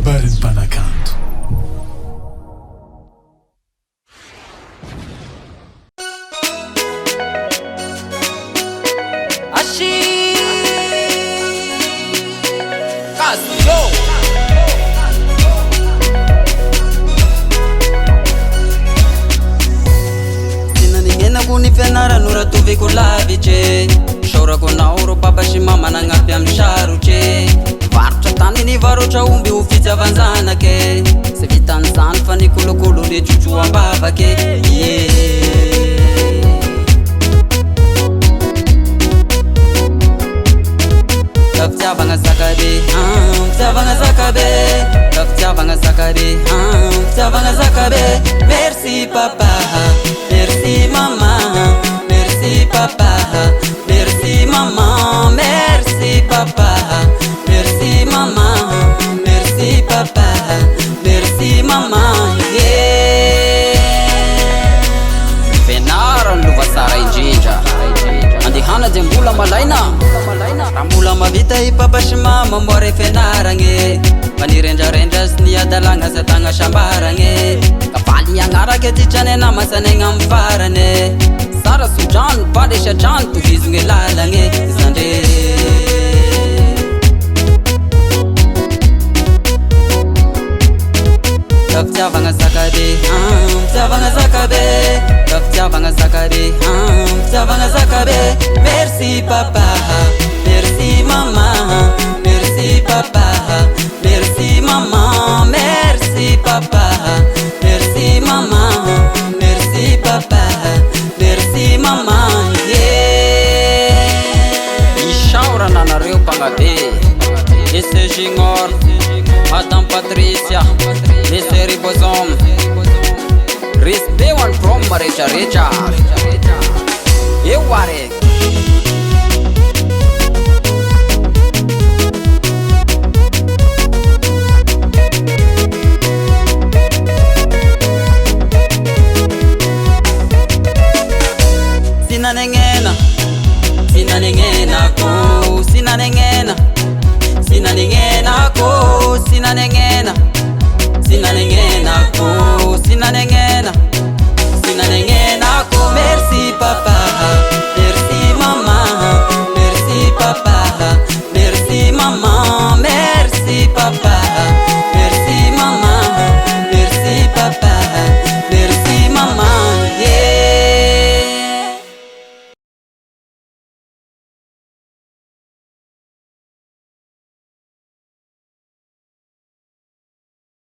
kabarin'ny mpanakanto. Ni fianara no ratoviko lavitry saorako anao ro papa sy mama nagnampy amin'ny sarotre varotra tany ny varotra omby ho fitsavan-janake sy vitan'izany fa ny kolokolo le tsotso ambavake ka fitiavagna zakabe fitiavagna zakabe ka fitiavagna zakabe fitiavagna zakabe merci papa merci mama merci papa merci mama merci papa merci mama merci papa merci mama Venara luva sara indrindra andihana de mbola malaina raha mbola mavita i papa sy mama mboare fianaragny fa nirendrarendra sy niadalagna sy atagna sambaragny kafaly agnaraka titrany namasanaigna amin'ny farany sara sodrano padesy atrano tohizogny lalagny zandre ka fitiavagna zakabe fitiavagna zakabe ka fitiavagna zakabe fitiavagna zakabe merci papa merci mama merci papa merci mama merci papa merci mama merci papa merci mama isaora nanareo mpagnabe Monsieur Jingor Madame Patricia Mr. Ribozom respect one from recha recha eu are